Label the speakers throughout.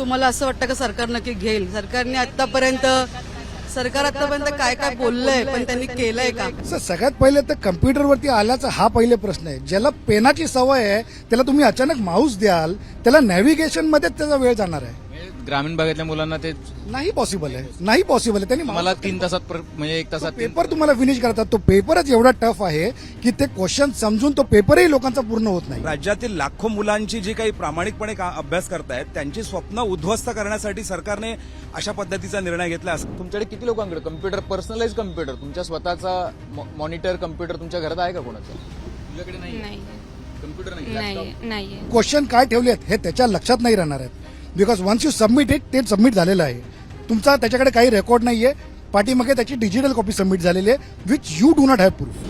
Speaker 1: तुम्हाला असं वाटतं का सरकार नक्की घेईल? सरकारने आतापर्यंत काय काय बोललंय, पण त्यांनी केलंय का?
Speaker 2: सगळ्यात पहिले तर कम्प्युटरवरती आल्याचा हा पहिले प्रश्न आहे. ज्याला पेनाची सवय आहे त्याला तुम्ही अचानक माऊस द्याल, त्याला नॅव्हिगेशन मध्येच त्याचा वेळ जाणार आहे.
Speaker 3: ग्रामीण भागातल्या मुलांना ते
Speaker 2: नाही पॉसिबल आहे, नाही पॉसिबल आहे. त्यांनी
Speaker 3: मला 3 तासात म्हणजे 1 तासात
Speaker 2: पेपर तुम्हाला फिनिश करतात. तो पेपरच एवढा टफ आहे की ते क्वेश्चन समजून तो पेपरही लोकांचा पूर्ण होत नाही.
Speaker 4: राज्यातील लाखो मुलांची जी काही प्रामाणिकपणे अभ्यास करतायत त्यांची स्वप्न उद्ध्वस्त करण्यासाठी सरकारने अशा पद्धतीचा निर्णय घेतला.
Speaker 3: तुमच्याकडे किती लोकांकडे कम्प्युटर, पर्सनलाइज कम्प्युटर, तुमच्या स्वतःचा मॉनिटर कम्प्युटर तुमच्या घरात आहे का कोणाचा? तुझ्याकडे नाही कम्प्युटर
Speaker 5: नाही.
Speaker 2: क्वेश्चन काय ठेवलेत हे त्याच्या लक्षात नाही राहणार आहेत. Because once you submit it, ते सबमिट झालेलं आहे. तुमचा त्याच्याकडे काही रेकॉर्ड नाहीये. पाठीमागे त्याची डिजिटल कॉपी सबमिट झालेली आहे, which you do not have proof.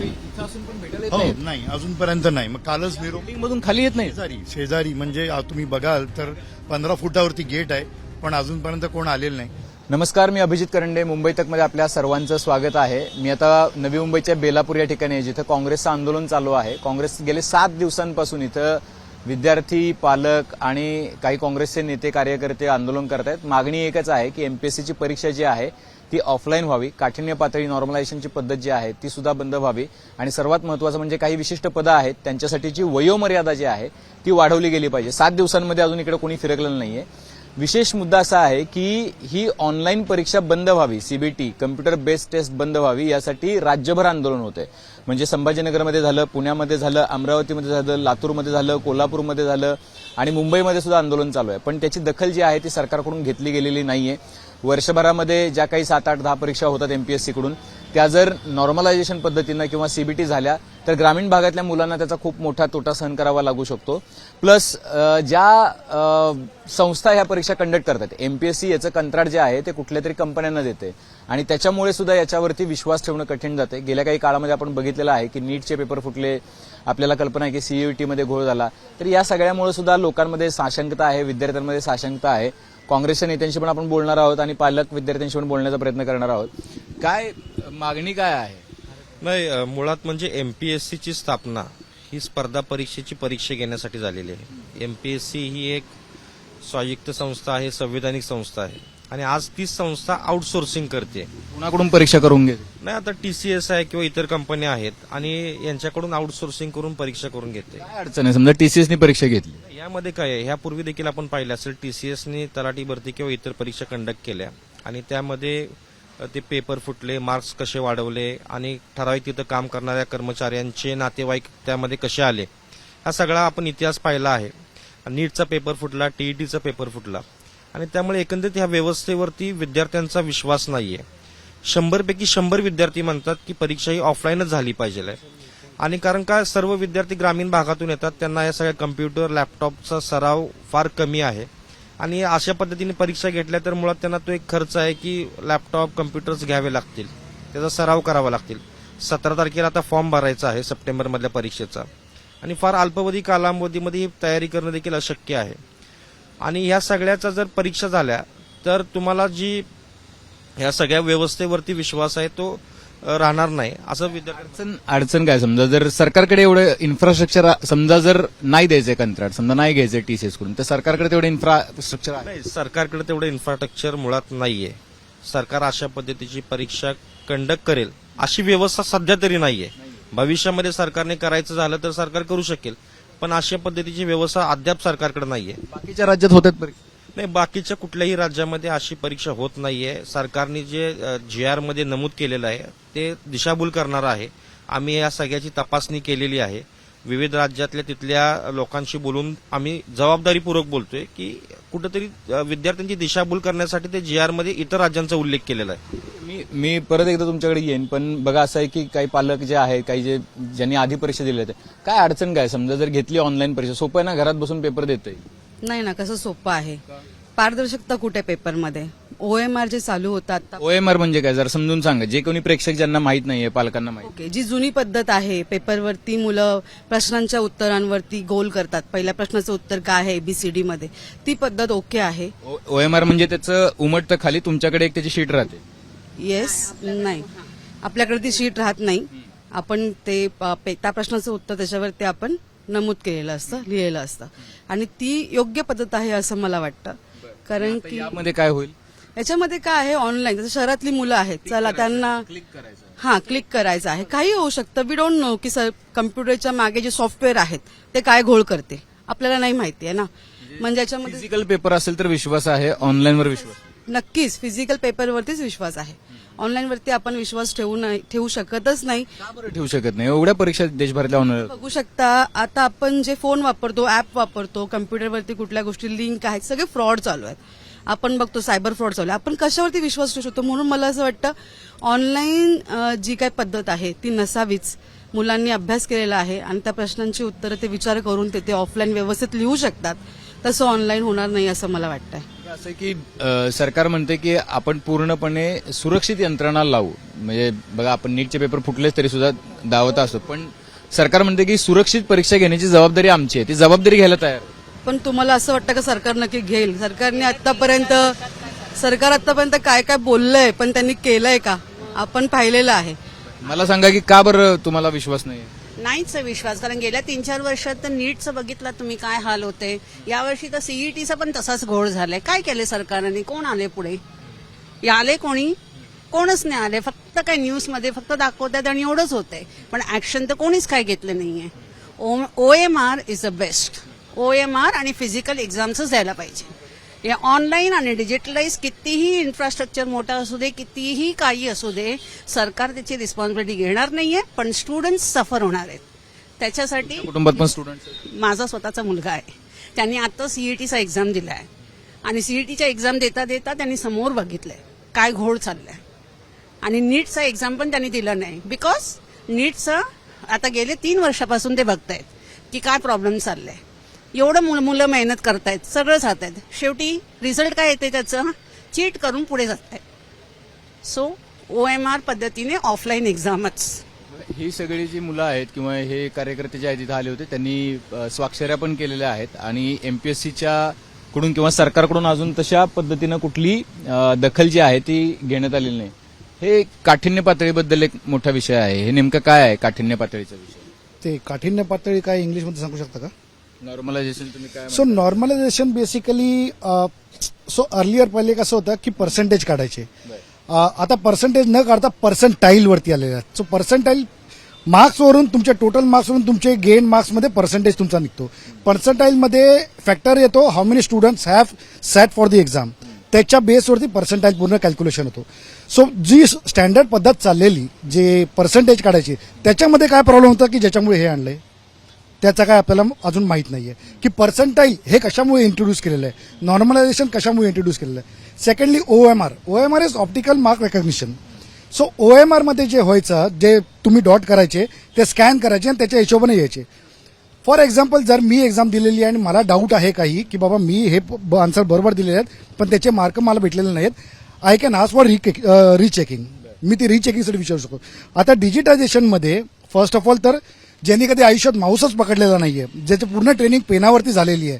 Speaker 6: नाही अजूनपर्यंत नाही. मग कालच
Speaker 3: मधून खाली येत नाही.
Speaker 6: शेजारी म्हणजे तुम्ही बघाल तर 15 फुटावरती गेट आहे, पण अजूनपर्यंत कोण आलेलं नाही.
Speaker 3: नमस्कार, मी अभिजित करंडे. मुंबई तक मध्ये आपल्या सर्वांचं स्वागत आहे. मी आता नवी मुंबईच्या बेलापूर या ठिकाणी आहे, जिथं काँग्रेसचं आंदोलन चालू आहे. काँग्रेस गेले 7 दिवसांपासून इथं विद्यार्थी, पालक आणि काही काँग्रेसचे नेते, कार्यकर्ते आंदोलन करत आहेत. मागणी एकच आहे की एमपीएससीची परीक्षा जी आहे ती ऑफलाईन व्हावी, काठिण्य पातळी नॉर्मलायझेशनची पद्धत जी आहे ती सुद्धा बंद व्हावी, आणि सर्वात महत्त्वाचं म्हणजे काही विशिष्ट पदं आहेत त्यांच्यासाठीची वयोमर्यादा जी आहे ती वाढवली गेली पाहिजे. 7 दिवसांमध्ये अजून इकडे कोणी फिरकलेलं नाहीये. विशेष मुद्दा असा आहे की ही ऑनलाईन परीक्षा बंद व्हावी, सीबीटी कम्प्युटर बेस्ड टेस्ट बंद व्हावी, यासाठी राज्यभर आंदोलन होते. म्हणजे संभाजीनगरमध्ये झालं, पुण्यामध्ये झालं, अमरावतीमध्ये झालं, लातूरमध्ये झालं, कोल्हापूरमध्ये झालं आणि मुंबईमध्ये सुद्धा आंदोलन चालू आहे. पण त्याची दखल जी आहे ती सरकारकडून घेतली गेलेली नाहीये. वर्षभरामध्ये ज्या काही 7, 8, 10 परीक्षा होतात एमपीएससीकडून, त्या जर नॉर्मलायझेशन पद्धतीनं किंवा सीबीटी झाल्या तर ग्रामीण भागातल्या मुलांना त्याचा खूप मोठा तोटा सहन करावा लागू शकतो. प्लस ज्या संस्था ह्या परीक्षा कंडक्ट करतात, एमपीएससी याचं कंत्राट जे आहे ते कुठल्या तरी कंपन्यांना देते आणि त्याच्यामुळे सुद्धा याच्यावरती विश्वास ठेवणं कठीण जाते. गेल्या काही काळामध्ये आपण बघितलेलं आहे की नीटचे पेपर फुटले, आपल्याला कल्पना आहे की सीईटीमध्ये घोळ झाला. तर या सगळ्यामुळे सुद्धा लोकांमध्ये साशंकता आहे, विद्यार्थ्यांमध्ये साशंकता आहे. काँग्रेसच्या नेत्यांशी पण आपण बोलणार आहोत आणि पालक विद्यार्थ्यांशी पण बोलण्याचा प्रयत्न करणार आहोत. काय मागणी काय आहे?
Speaker 7: नाही, मुळात म्हणजे एमपीएससीची स्थापना ही स्पर्धा परीक्षेची परीक्षा घेण्यासाठी झालेली आहे. एमपीएससी ही एक स्वायत्त संस्था आहे, संविधानिक संस्था आहे आणि आज तीच संस्था आउटसोर्सिंग करते.
Speaker 3: कुणाकडून परीक्षा करून घेते?
Speaker 7: नाही, आता टीसीएस आहे किंवा इतर कंपन्या आहेत आणि यांच्याकडून आउटसोर्सिंग करून परीक्षा करून घेते.
Speaker 3: काय अडचण आहे? समजा टीसीएसनी परीक्षा घेतली,
Speaker 7: यामध्ये काय आहे, ह्यापूर्वी देखील आपण पाहिलं असेल टीसीएसनी तलाठी भरती किंवा इतर परीक्षा कंडक्ट केल्या आणि त्यामध्ये ते पेपर फुटले, मार्क्स कसे वाढवले आणि ठराविक तिथं काम करणाऱ्या कर्मचाऱ्यांचे नातेवाईक त्यामध्ये कसे आले, हा सगळा आपण इतिहास पाहिला आहे. नीटचा पेपर फुटला, टीईटीचा पेपर फुटला आणि त्यामुळे एकंदरीत ह्या व्यवस्थेवरती विद्यार्थ्यांचा विश्वास नाहीये. 100 पैकी 100 विद्यार्थी म्हणतात की परीक्षा ही ऑफलाईनच झाली पाहिजे. आणि कारण का सर्व विद्यार्थी ग्रामीण भागातून येतात, त्यांना या सगळ्या कम्प्युटर, लॅपटॉपचा सराव फार कमी आहे आणि अशा पद्धतीने परीक्षा घेतल्या तर मुळात त्यांना तो एक खर्च आहे की लॅपटॉप, कम्प्युटर्स घ्यावे लागतील, त्याचा सराव करावा लागतील. 17 तारखेला आता फॉर्म भरायचा आहे सप्टेंबरमधल्या परीक्षेचा आणि फार अल्पावधी कालावधीमध्ये ही तयारी करणं देखील अशक्य आहे. आणि ह्या सगळ्याचा जर परीक्षा झाल्या तर तुम्हाला जी ह्या सगळ्या व्यवस्थेवरती विश्वास आहे तो राहणार नाही असं विद्यार्थी.
Speaker 3: अडचण काय? समजा जर सरकारकडे एवढं इन्फ्रास्ट्रक्चर, समजा जर नाही द्यायचंय कंत्राट, समजा नाही घ्यायचंय टीसीएस कडून, तर सरकारकडे तेवढं इन्फ्रास्ट्रक्चर आहे?
Speaker 7: नाही, सरकारकडे तेवढं इन्फ्रास्ट्रक्चर मुळात नाहीये. सरकार अशा पद्धतीची परीक्षा कंडक्ट करेल अशी व्यवस्था सध्या तरी नाहीये. भविष्यामध्ये सरकारने करायचं झालं तर सरकार करू शकेल, पण अशा पद्धतीची व्यवस्था अद्याप सरकारकडे नाहीये.
Speaker 3: बाकीच्या राज्यात होतात परीक्षा?
Speaker 7: नाही, बाकीच्या कुठल्याही राज्यामध्ये अशी परीक्षा होत नाहीये. सरकारने जे GR मध्ये नमूद केलेलं आहे ते दिशाभूल करणार आहे. आम्ही या सगळ्याची तपासणी केलेली आहे. विविध राज्यातल्या तिथल्या लोकांशी बोलून आम्ही जबाबदारीपूर्वक बोलतोय की कुठेतरी विद्यार्थ्यांची दिशाभूल करण्यासाठी ते GR मध्ये इतर राज्यांचा उल्लेख केलेला आहे.
Speaker 3: मी परत एकदा तुमच्याकडे येईन, पण बघा असं आहे की काही पालक जे आहेत, काही ज्यांनी आधी परीक्षा दिल्या होत्या, काय अडचण काय? समजा जर घेतली ऑनलाईन परीक्षा, सोपं आहे ना, घरात बसून पेपर देतोय?
Speaker 1: नाही ना, कसं सोपं आहे? पारदर्शकता कुठे पेपरमध्ये? OMR जे चालू होतात.
Speaker 3: OMR म्हणजे काय जरा समजून सांगा, जे कोणी प्रेक्षक ज्यांना माहित नाहीये, पालकांना माहित.
Speaker 1: ओके, जी जुनी पद्धत आहे, पेपरवरती मुलं प्रश्नांच्या उत्तरांवरती गोल करतात, पहिल्या प्रश्नाचं उत्तर काय आहे ABCD मध्ये, ती पद्धत ओके आहे.
Speaker 3: OMR म्हणजे त्याचं उमटतं खाली, तुमच्याकडे एक त्याची शीट राहते.
Speaker 1: येस, नाही, आपल्याकडे ती शीट राहत नाही. आपण ते त्या प्रश्नाचं उत्तर त्याच्यावरती आपण नमूद केलेलं असतं, लिहिलेलं असतं आणि ती योग्य पद्धत आहे असं मला वाटतं. कारण की
Speaker 3: यामध्ये काय होईल?
Speaker 1: याच्यामध्ये काय आहे, ऑनलाईन जसं शहरातली मुलं आहेत, चला त्यांना क्लिक करायचं आहे, काही होऊ शकतं. वी डोंट नो की कम्प्युटरच्या मागे जे सॉफ्टवेअर आहेत ते काय घोळ करते, आपल्याला नाही माहिती आहे ना. म्हणजे याच्यामध्ये
Speaker 3: फिजिकल पेपर असेल तर विश्वास आहे, ऑनलाईनवर विश्वास?
Speaker 1: नक्कीच फिजिकल पेपरवरतीच विश्वास आहे. ऑनलाईनवरती आपण विश्वास ठेवू शकतच नाही.
Speaker 3: का बरं ठेवू शकत नाही? एवढ्या परीक्षा देशभरातल्या होणार.
Speaker 1: बघू शकता, आता आपण जे फोन वापरतो, ऍप वापरतो, कम्प्युटरवरती कुठल्या गोष्टी लिंक आहेत, सगळे फ्रॉड चालू आहेत. आपण बघतो सायबर फ्रॉड चालू आहे. आपण कशावरती विश्वास ठेवू शकतो? म्हणून मला असं वाटतं ऑनलाईन जी काही पद्धत आहे ती नसावीच. मुलांनी अभ्यास केलेला आहे आणि त्या प्रश्नांची उत्तरं ते विचार करून ते ऑफलाईन व्यवस्थित लिहू शकतात. तसं ऑनलाईन होणार नाही असं मला वाटतंय.
Speaker 3: असं की सरकार म्हणते की आपण पूर्णपणे सुरक्षित यंत्रणा लावू. म्हणजे बघा, आपण नीटचे पेपर फुटलेच तरी सुद्धा दावत असतो, पण सरकार म्हणते की सुरक्षित परीक्षा घेण्याची जबाबदारी आमची आहे. ती जबाबदारी घ्यायला तयार.
Speaker 1: पण तुम्हाला असं वाटतं का सरकार नक्की घेईल? सरकार आतापर्यंत काय काय बोललंय, पण त्यांनी केलंय का? आपण पाहिलेलं आहे.
Speaker 3: मला सांगा की का बरं तुम्हाला विश्वास नाही?
Speaker 5: नाहीच आहे विश्वास, कारण गेल्या 3-4 वर्षात तर नीटचं बघितलं तुम्ही काय हाल होते. यावर्षी तर सीईटीचा पण तसाच घोळ झालाय. काय केले सरकारने? कोण आले पुढे? आले कोणी? कोणच नाही आले. फक्त काय न्यूजमध्ये फक्त दाखवतात आणि एवढंच होतंय, पण ऍक्शन तर कोणीच काय घेतलं नाहीये. OMR is the best. OMR आणि फिजिकल एक्झाम्सच द्यायला पाहिजे. या ऑनलाईन आणि डिजिटलाइज कितीही इन्फ्रास्ट्रक्चर मोठा असू दे, कितीही काही असू दे, सरकार त्याची रिस्पॉन्सिबिलिटी घेणार नाहीये, पण स्टुडंट्स सफर होणार आहेत. त्याच्यासाठी
Speaker 3: कुटुंबात पण स्टुडंट?
Speaker 5: माझा स्वतःचा मुलगा आहे. त्यांनी आता सीईटीचा एक्झाम दिलाय आणि सीईटीचा एक्झाम देता देता त्यांनी समोर बघितलंय काय घोळ चाललाय. आणि नीटचा एक्झाम पण त्यांनी दिला नाही, बिकॉज नीटचं आता गेले 3 वर्षापासून ते बघतायत की काय प्रॉब्लेम चाललाय. एवढं मुलं मेहनत करतायत, सगळं जात आहेत, शेवटी रिझल्ट काय येते त्याचं? चीट करून पुढे जात आहेत. सो OMR पद्धतीने ऑफलाईन एक्झामच.
Speaker 3: ही सगळी जी मुलं आहेत किंवा हे कार्यकर्ते जे आहेत तिथे आले होते, त्यांनी स्वाक्षऱ्या पण केलेल्या आहेत आणि MPSCच्या कडून किंवा सरकारकडून अजून तशा पद्धतीनं कुठली दखल जी आहे ती घेण्यात आलेली नाही. हे काठिण्य पातळीबद्दल एक मोठा विषय आहे. हे नेमकं काय आहे काठिण्य पातळीचा विषय?
Speaker 2: ते काठिण्य पातळी काय इंग्लिशमध्ये सांगू शकता का?
Speaker 3: नॉर्मलायझेशन तुम्ही काय?
Speaker 2: सो नॉर्मलायझेशन बेसिकली सो अर्लियर पहिले कसं होतं की पर्सेंटेज काढायचे. आता पर्सेंटेज न काढता पर्सेंटाईल वरती आलेले आहेत. सो पर्सेंटाईल मार्क्सवरून, तुमच्या टोटल मार्क्सवरून तुमचे गेन मार्क्समध्ये पर्सेंटेज तुमचा निघतो. पर्सेंटाईलमध्ये फॅक्टर येतो how many students have sat for the exam. त्याच्या बेसवरती पर्सेंटाईल पूर्ण कॅल्क्युलेशन होतो. सो जी स्टँडर्ड पद्धत चाललेली, जे पर्सेंटेज काढायची, त्याच्यामध्ये काय प्रॉब्लेम होता की ज्याच्यामुळे हे आणलंय त्याचा काय आपल्याला अजून माहित नाहीये की पर्सेंटाईल हे कशामुळे इंट्रोड्यूस केलेलं आहे, नॉर्मलायझेशन कशामुळे इंट्रोड्यूस केलेलं आहे. Secondly OMR is optical mark recognition. So OMR मध्ये जे व्हायचं, जे तुम्ही डॉट करायचे ते स्कॅन करायचे आणि त्याच्या हिशोबाने यायचे. फॉर एक्झाम्पल, जर मी एक्झाम दिलेली आहे आणि मला डाऊट आहे काही की बाबा मी हे आन्सर बरोबर दिलेले आहेत पण त्याचे मार्क मला भेटलेले नाहीत, I can ask for rechecking. मी ती रिचेकिंगसाठी विचारू शकतो. आता डिजिटायझेशनमध्ये फर्स्ट ऑफ ऑल तर ज्यांनी कधी आयुष्यात माऊसच पकडलेला नाहीये, ज्याची पूर्ण ट्रेनिंग पेनावरती झालेली आहे,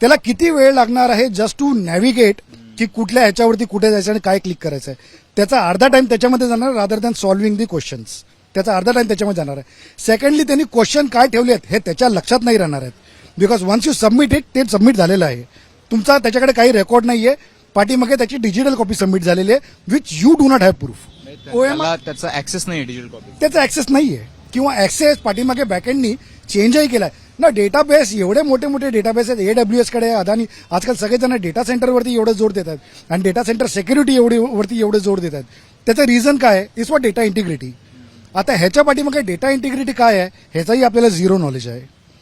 Speaker 2: त्याला किती वेळ लागणार आहे जस्ट टू नॅव्हिगेट की कुठल्या ह्याच्यावरती कुठे जायचं आणि काय क्लिक करायचं आहे. त्याचा अर्धा टाइम त्याच्यामध्ये जाणार रादर दॅन सॉल्व्हिंग दी क्वेश्चन्स. त्याचा अर्धा टाइम त्याच्यामध्ये जाणार आहे. सेकंडली त्यांनी क्वेश्चन काय ठेवले आहेत हे त्याच्या लक्षात नाही राहणार आहेत, because once you submit it, ते सबमिट झालेलं आहे. तुमचा त्याच्याकडे काही रेकॉर्ड नाहीये, पाठीमागे त्याची डिजिटल कॉपी सबमिट झालेली आहे, which you do not have proof.
Speaker 3: OMR त्याचा ऍक्सेस नाही डिजिटल कॉपी,
Speaker 2: त्याचा ऍक्सेस नाहीये किंवा ऍक्सेस पाठीमागे बॅकएंडनी चेंजही केलाय ना. डेटाबेस, एवढे मोठे मोठे डेटाबेस आहेत AWS कडे, अदानी, आजकाल सगळेजण डेटा सेंटरवरती एवढं जोर देतात आणि डेटा सेंटर सिक्युरिटी वरती एवढं जोर देतात. त्याचं रिझन काय आहे? Is for data integrity. आता ह्याच्या पाठीमागे डेटा इंटिग्रिटी काय आहे ह्याचाही आपल्याला झिरो नॉलेज आहे,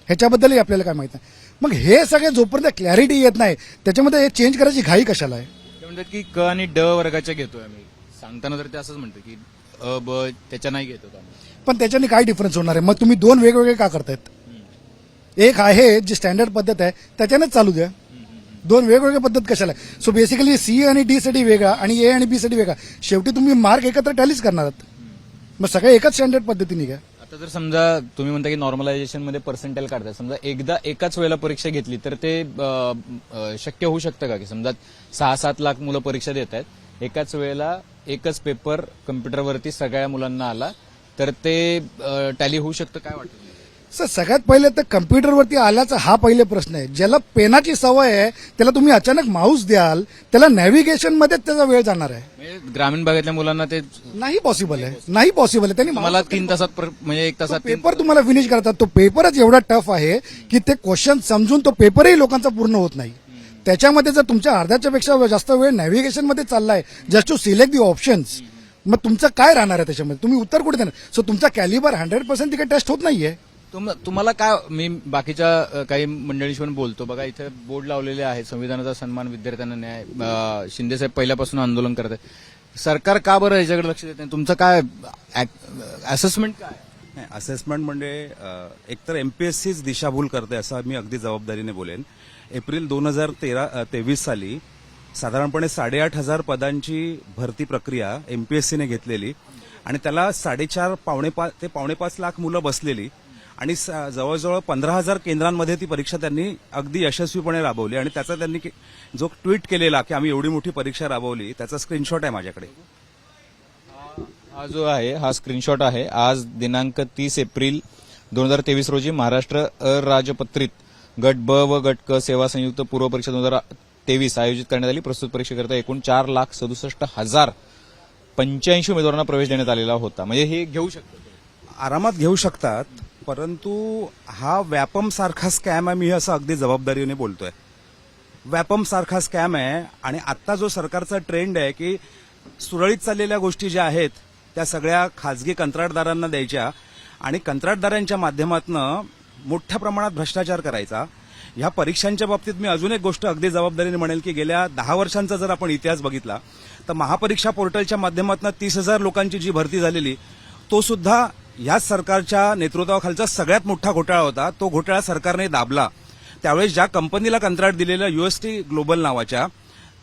Speaker 2: ह्याच्याबद्दलही आपल्याला काय माहित नाही. मग हे सगळे जोपर्यंत क्लॅरिटी येत नाही त्याच्यामध्ये हे चेंज करायची घाई कशाला आहे?
Speaker 3: ते म्हणतात की क आणि ड वर्गाच्या घेतोय आम्ही, सांगताना तर ते असंच म्हणतं की अ ब त्याच्या नाही घेतो आम्ही.
Speaker 2: पण त्याच्याने काय डिफरन्स होणार आहे? मग तुम्ही 2 वेगवेगळे का करतायत? एक आहे जी स्टँडर्ड पद्धत आहे त्याच्यानेच चालू द्या. 2 वेगवेगळ्या पद्धत कशाला? सो बेसिकली C आणि D साठी वेगळा आणि A आणि B साठी वेगळा. शेवटी तुम्ही मार्क एकत्र टॅलीच करणार आहात. मग सगळे एकच स्टँडर्ड पद्धतीने घ्या.
Speaker 3: आता जर समजा तुम्ही म्हणता की नॉर्मलायझेशन मध्ये पर्सेंटाईल काढताय, समजा एकदा एकाच वेळेला परीक्षा घेतली तर ते शक्य होऊ शकतं का? की समजा 6-7 लाख मुलं परीक्षा देत आहेत, एकाच वेळेला एकच पेपर कम्प्युटरवरती सगळ्या मुलांना आला तर ते टॅली होऊ शकतं, काय वाटतं?
Speaker 2: सर सगळ्यात पहिले तर कम्प्युटरवरती आल्याचा हा पहिले प्रश्न आहे. ज्याला पेनाची सवय आहे त्याला तुम्ही अचानक माऊस द्याल, त्याला नॅव्हिगेशनमध्येच त्याचा वेळ जाणार आहे.
Speaker 3: म्हणजे ग्रामीण भागातल्या मुलांना ते
Speaker 2: नाही पॉसिबल आहे, नाही पॉसिबल आहे. त्यांनी
Speaker 3: मला 3 तासात म्हणजे 1 तासात
Speaker 2: पेपर तुम्हाला फिनिश करतात. तो पेपरच एवढा टफ आहे की ते क्वेश्चन समजून तो पेपरही लोकांचा पूर्ण होत नाही. त्याच्यामध्ये जर तुमच्या अर्ध्याच्या पेक्षा जास्त वेळ नॅव्हिगेशन मध्ये चाललाय just to select the options, मग तुमचं काय राहणार आहे त्याच्यामध्ये? तुम्ही उत्तर कुठे देणार? सो तुमचा कॅलिबर 100% तिकडे टेस्ट होत नाहीये.
Speaker 3: तुम्हाला काय, मी बाकीच्या काही मंडळीशी पण बोलतो बघा, इथे बोर्ड लावलेले आहे, संविधानाचा सन्मान, विद्यार्थ्यांना न्याय. शिंदेसाहेब पहिल्यापासून आंदोलन करत आहे. सरकार का बरं याच्याकडे लक्ष देत नाही? तुमचं काय असेसमेंट काय?
Speaker 4: नाही, असेसमेंट म्हणजे एकतर एमपीएससीच दिशाभूल करते असं मी अगदी जबाबदारीने बोलेन. एप्रिल 2023 साली साधारणपणे 8,500 पदांची भरती प्रक्रिया एमपीएससीने घेतलेली आणि त्याला 4.5 ते 5.5 लाख मुलं बसलेली आणि जवळजवळ 15,000 केंद्रांमध्ये ती परीक्षा त्यांनी अगदी यशस्वीपणे राबवली आणि त्याचा त्यांनी जो ट्विट केलेला की आम्ही एवढी मोठी परीक्षा राबवली त्याचा स्क्रीनशॉट आहे माझ्याकडे.
Speaker 3: हा जो आहे हा स्क्रीनशॉट आहे. आज दिनांक 30 एप्रिल 2023 रोजी महाराष्ट्र अराजपत्रित गट ब व गट क सेवा संयुक्त पूर्व परीक्षा 2023 आयोजित करण्यात आली. प्रस्तुत परीक्षेकरता एकूण 4,67,085 उमेदवारांना प्रवेश देण्यात आलेला होता. म्हणजे हे घेऊ शकतात,
Speaker 4: आरामात घेऊ शकतात, परंतु हा व्यापम सारखा स्कॅम आहे. मी असं अगदी जबाबदारीने बोलतोय. व्यापम सारखा स्कॅम आहे आणि आता जो सरकारचा ट्रेंड आहे की सुरळीत चाललेल्या गोष्टी ज्या आहेत त्या सगळ्या खासगी कंत्राटदारांना द्यायच्या आणि कंत्राटदारांच्या माध्यमातून मोठ्या प्रमाणात भ्रष्टाचार करायचा. ह्या परीक्षांच्या बाबतीत मी अजून एक गोष्ट अगदी जबाबदारीने म्हणेल की गेल्या 10 वर्षांचा जर आपण इतिहास बघितला तर महापरीक्षा पोर्टलच्या माध्यमातून 30,000 लोकांची जी भरती झालेली तो सुद्धा याच सरकारच्या नेतृत्वाखालचा सगळ्यात मोठा घोटाळा होता. तो घोटाळा सरकारने दाबला. त्यावेळेस ज्या कंपनीला कंत्राट दिलेलं UST ग्लोबल नावाच्या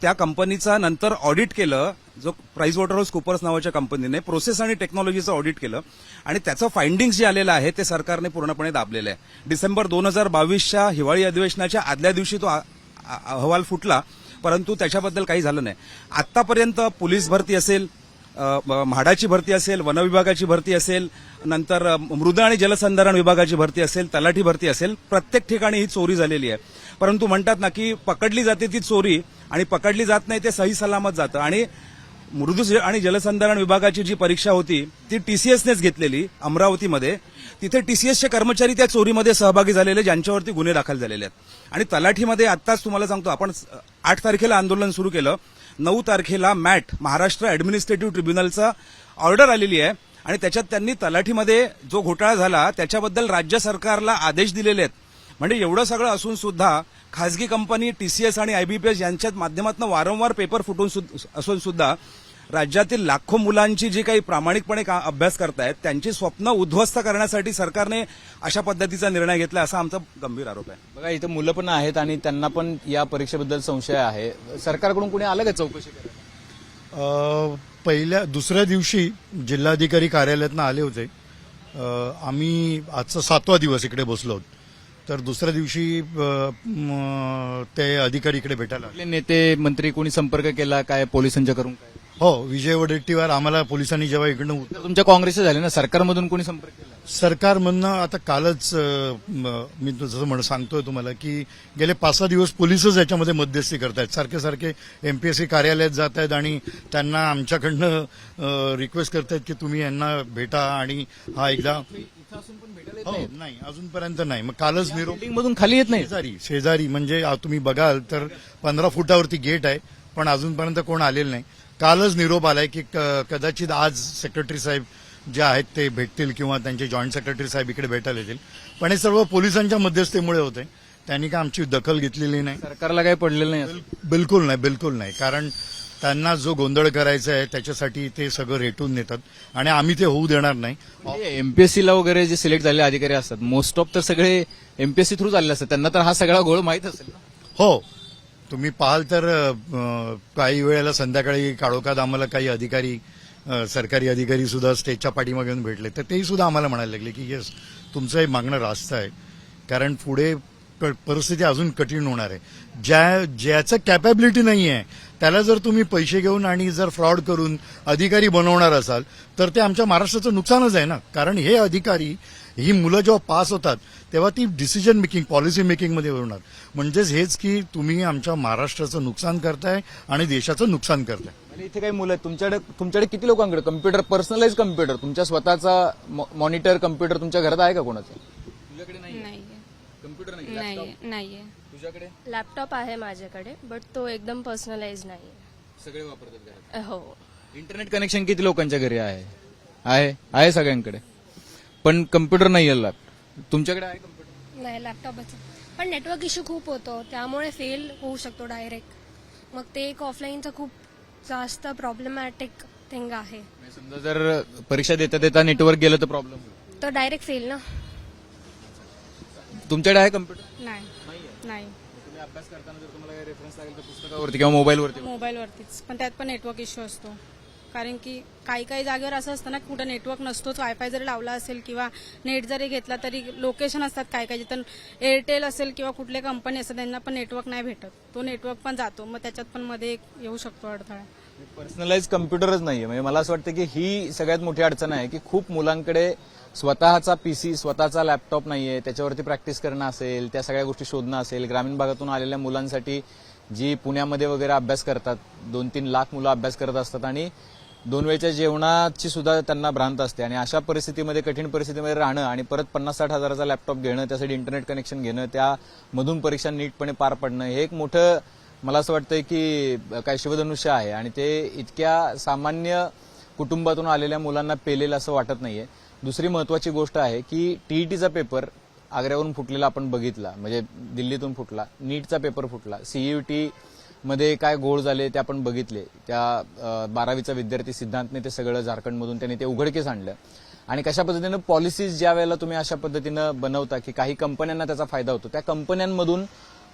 Speaker 4: त्या कंपनीचा नंतर ऑडिट केलं, जो प्राइस वॉटरहाऊस कूपर्स नावाच्या कंपनीने प्रोसेस आणि टेक्नॉलॉजीचं ऑडिट केलं आणि त्याचं फाइंडिंग्स जे आलेलं आहे ते सरकारने पूर्णपणे दाबलेलं आहे. डिसेंबर 2022च्या हिवाळी अधिवेशनाच्या आदल्या दिवशी तो अहवाल फुटला, परंतु त्याच्याबद्दल काही झालं नाही. आतापर्यंत पोलीस भरती असेल, म्हाडाची भरती असेल, वन विभागाची भरती असेल, नंतर मृद आणि जलसंधारण विभागाची भरती असेल, तलाठी भरती असेल, प्रत्येक ठिकाणी ही चोरी झालेली आहे. परंतु म्हणतात ना की पकडली जाते ती चोरी आणि पकडली जात नाही ते सही सलामत जातं. आणि मृद आणि जलसंधारण विभागाची जी परीक्षा होती ती TCSनेच घेतलेली अमरावतीमध्ये. तिथे TCSचे कर्मचारी त्या चोरीमध्ये सहभागी झालेले, ज्यांच्यावरती गुन्हे दाखल झालेले आहेत. आणि तलाठीमध्ये आत्ताच तुम्हाला सांगतो, आपण 8 तारखेला आंदोलन सुरू केलं, 9 तारखेला मॅट महाराष्ट्र ऍडमिनिस्ट्रेटिव्ह ट्रिब्युनलचा ऑर्डर आलेली आहे आणि त्याच्यात त्यांनी तलाठीमध्ये जो घोटाळा झाला त्याच्याबद्दल राज्य सरकारला आदेश दिलेले आहेत. म्हणजे एवढं सगळं असून सुद्धा खासगी कंपनी TCS आणि IBPS यांच्या माध्यमातून वारंवार पेपर फुटून असून सुद्धा राज्यातील लाखो मुलांची जी काही प्रामाणिकपणे अभ्यास करतायत त्यांची स्वप्न उद्ध्वस्त करण्यासाठी सरकारने अशा पद्धतीचा निर्णय घेतला असा आमचा गंभीर आरोप आहे.
Speaker 3: बघा इथं मुलं पण आहेत आणि त्यांना पण या परीक्षेबद्दल संशय आहे. सरकारकडून कुणी आलं का चौकशी करायला?
Speaker 6: दुसऱ्या दिवशी जिल्हाधिकारी कार्यालयातनं आले होते. आम्ही आजचा 7वा दिवस इकडे बसलो आहोत. तर दुसऱ्या दिवशी ते अधिकारी इकडे भेटायला आले.
Speaker 3: आपले नेते मंत्री कोणी संपर्क केला काय पोलिसांच्या करून काय?
Speaker 6: हो, विजय वडेट्टीवार आम्हाला पोलिसांनी जेव्हा इकडनं
Speaker 3: तुमच्या काँग्रेसचे झाले ना, सरकारमधून कोणी संपर्क केला?
Speaker 6: सरकारमधनं आता कालच मी जसं सांगतोय तुम्हाला की गेले 5-6 दिवस पोलिसच याच्यामध्ये मध्यस्थी करतायत. सारखे सारखे MPSC कार्यालयात जात आहेत आणि त्यांना आमच्याकडनं रिक्वेस्ट करतायत की तुम्ही यांना भेटा आणि हा एकदा. हो, नाही अजूनपर्यंत नाही. मग कालच निरोप
Speaker 3: मधून खाली येत नाही.
Speaker 6: शेजारी म्हणजे तुम्ही बघाल तर 15 फुटावरती गेट आहे, पण अजूनपर्यंत कोण आलेलं नाही. कालच निरोप आलाय की कदाचित आज सेक्रेटरी साहेब जे आहेत ते भेटतील किंवा त्यांचे जॉईंट सेक्रेटरी साहेब इकडे भेटायला येतील. पण हे सर्व पोलिसांच्या मध्यस्थीमुळे होते. त्यांनी काय आमची दखल घेतलेली नाही.
Speaker 3: सरकारला काही पडलेलं नाही?
Speaker 6: बिलकुल नाही. कारण त्यांना जो गोंधळ करायचा आहे त्याच्यासाठी ते सगळं रेटून नेतात आणि आम्ही ते होऊ देणार नाही.
Speaker 3: MPSCला वगैरे जे सिलेक्ट झालेले अधिकारी असतात मोस्ट ऑफ तर सगळे MPSC थ्रू झालेले असतात, त्यांना तर हा सगळा गोळ माहीत असेल ना?
Speaker 6: हो, तुम्ही पाहाल तर काही वेळेला संध्याकाळी काळोखात आम्हाला काही अधिकारी, सरकारी अधिकारी सुद्धा स्टेजच्या पाठीमागे येऊन भेटले. तर तेही सुद्धा आम्हाला म्हणायला लागले की येस तुमचं हे मागणं रास्त आहे, कारण पुढे परिस्थिती अजून कठीण होणार आहे. ज्याचं कॅपॅबिलिटी नाही आहे त्याला जर तुम्ही पैसे घेऊन आणि जर फ्रॉड करून अधिकारी बनवणार असाल तर ते आमच्या महाराष्ट्राचं नुकसानच आहे ना. कारण हे अधिकारी ही मुलं जेव्हा पास होतात तेव्हा ती डिसिजन मेकिंग पॉलिसी मेकिंगमध्ये होणार. म्हणजेच हेच की तुम्ही आमच्या महाराष्ट्राचं नुकसान करताय आणि देशाचं नुकसान करताय.
Speaker 3: आणि इथे काही मुलं आहेत तुमच्याकडे किती लोकांकडे कम्प्युटर, पर्सनलाइज कम्प्युटर, तुमच्या स्वतःचा मॉनिटर कम्प्युटर तुमच्या घरात आहे का कोणाचं? तुझ्याकडे
Speaker 8: नाहीये
Speaker 3: कम्प्युटर
Speaker 8: नाहीये.
Speaker 3: तुझ्याकडे
Speaker 8: लॅपटॉप आहे माझ्याकडे, बट तो एकदम पर्सनलाइज नाहीये.
Speaker 3: सगळे वापरतात घरात.
Speaker 8: हो.
Speaker 3: इंटरनेट कनेक्शन किती लोकांच्या घरी आहे सगळ्यांकडे, पण कम्प्युटर नाही आहे. तुमच्याकडे आहे कम्प्युटर?
Speaker 9: नाही, लॅपटॉपच. पण नेटवर्क इश्यू खूप होतो, त्यामुळे फेल होऊ शकतो डायरेक्ट. मग ते एक ऑफलाईनचं खूप जास्त प्रॉब्लेमॅटिक थिंग आहे.
Speaker 3: म्हणजे समजा जर परीक्षा देता नेटवर्क गेलं तर प्रॉब्लेम होईल.
Speaker 9: तर डायरेक्ट फेल ना.
Speaker 3: तुमच्याकडे आहे कम्प्युटर?
Speaker 10: नाही.
Speaker 3: तुम्ही अभ्यास करताना जर तुम्हाला काही रेफरन्स लागेल तर पुस्तकावरती किंवा मोबाईलवरती?
Speaker 10: मोबाईलवरतीच, पण त्यात पण नेटवर्क इश्यू असतो. कारण की काही जागेवर असं असतं ना, कुठं नेटवर्क नसतोच. वायफाय जरी लावला असेल किंवा नेट जरी घेतला तरी लोकेशन असतात काही जिथं एअरटेल असेल किंवा कुठल्या कंपनी असतात त्यांना पण नेटवर्क नाही भेटत. तो नेटवर्क पण जातो, मग त्याच्यात पण मध्ये येऊ शकतो अडथळा.
Speaker 3: पर्सनलाइज कम्प्युटरच नाहीये. म्हणजे मला असं वाटतं की ही सगळ्यात मोठी अडचण आहे की खूप मुलांकडे स्वतःचा पीसी, स्वतःचा लॅपटॉप नाहीये. त्याच्यावरती प्रॅक्टिस करणं असेल, त्या सगळ्या गोष्टी शोधणं असेल. ग्रामीण भागातून आलेल्या मुलांसाठी जी पुण्यामध्ये वगैरे अभ्यास करतात, 2-3 लाख मुलं अभ्यास करत असतात आणि 2 वेळच्या जेवणाची सुद्धा त्यांना भ्रांत असते. आणि अशा परिस्थितीमध्ये, कठीण परिस्थितीमध्ये राहणं आणि परत 50-60 हजाराचा लॅपटॉप घेणं, त्यासाठी इंटरनेट कनेक्शन घेणं, त्यामधून परीक्षा नीटपणे पार पडणं, हे एक मोठं मला असं वाटतंय की काय शिवधनुष्य आहे. आणि ते इतक्या सामान्य कुटुंबातून आलेल्या मुलांना पेलेलं असं वाटत नाहीये. दुसरी महत्वाची गोष्ट आहे की टीईटीचा पेपर आग्र्यावरून फुटलेला आपण बघितला, म्हणजे दिल्लीतून फुटला. नीटचा पेपर फुटला. सीईटी मध्ये काय घोळ झाले ते आपण बघितले. त्या 12वीचा विद्यार्थी सिद्धांतने ते सगळं झारखंडमधून त्यांनी ते उघडकीस आणलं. आणि कशा पद्धतीनं पॉलिसीज ज्या वेळेला तुम्ही अशा पद्धतीनं बनवता की काही कंपन्यांना त्याचा फायदा होतो, त्या कंपन्यांमधून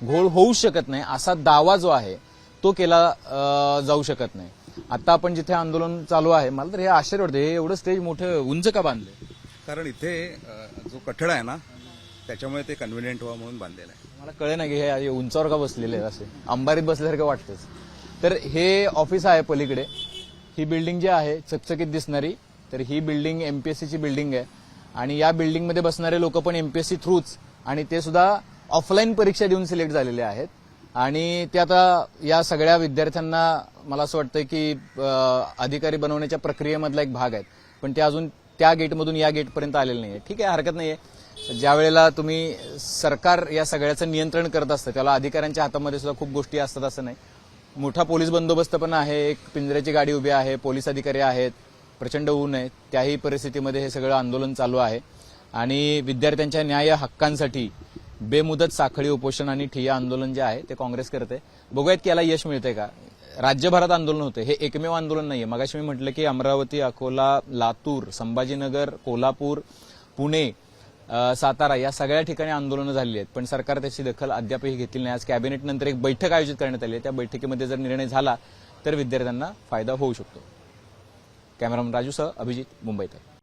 Speaker 3: घोळ होऊ शकत नाही असा दावा जो आहे तो केला जाऊ शकत नाही. आता आपण जिथे आंदोलन चालू आहे, मला तर हे आश्चर्य वाटतं, हे एवढं स्टेज मोठं उंच का बांधलं?
Speaker 4: कारण इथे जो कठडा आहे ना, त्याच्यामुळे ते कन्व्हिनियंट व्हावं म्हणून बांधलेलं आहे.
Speaker 3: मला कळे ना की हे उंचावर का बसलेले असे, अंबारीत बसल्यासारखं वाटतंच. तर हे ऑफिस आहे पलीकडे. ही बिल्डिंग जी आहे चकचकीत दिसणारी, तर ही बिल्डिंग एमपीएससीची बिल्डिंग आहे. आणि या बिल्डिंगमध्ये बसणारे लोक पण एमपीएससी थ्रूच, आणि ते सुद्धा ऑफलाईन परीक्षा देऊन सिलेक्ट झालेले आहेत. आणि ते आता या सगळ्या विद्यार्थ्यांना मला असं वाटतं की अधिकारी बनवण्याच्या प्रक्रियेमधला एक भाग आहेत, पण ते अजून त्या गेटमधून या गेटपर्यंत आलेले नाहीये. ठीक आहे, हरकत नाहीये. ज्या वेळेला तुम्ही सरकार या सगळ्याचं नियंत्रण करत असतं त्याला अधिकाऱ्यांच्या हातामध्ये सुद्धा खूप गोष्टी असतात असं नाही. मोठा पोलीस बंदोबस्त पण आहे, एक पिंजऱ्याची गाडी उभी आहे, पोलीस अधिकारी आहेत, प्रचंड ऊन आहे. त्याही परिस्थितीमध्ये हे सगळं आंदोलन चालू आहे. आणि विद्यार्थ्यांच्या न्याय हक्कांसाठी बेमुदत साखळी उपोषण आणि ठिय्या आंदोलन जे आहे ते काँग्रेस करते. बघूयात की याला यश मिळते का. राज्यभरात आंदोलन होते, हे एकमेव आंदोलन नाहीये. मगाशी मी म्हटलं की अमरावती, अकोला, लातूर, संभाजीनगर, कोल्हापूर, पुणे, सातारा या सगळ्या ठिकाणी आंदोलनं झालेली आहेत, पण सरकार त्याची दखल अद्यापही घेतली नाही. आज कॅबिनेट नंतर एक बैठक आयोजित करण्यात आली आहे. त्या बैठकीमध्ये जर निर्णय झाला तर विद्यार्थ्यांना फायदा होऊ शकतो. कॅमेरामन राजूसह अभिजित, मुंबई तक.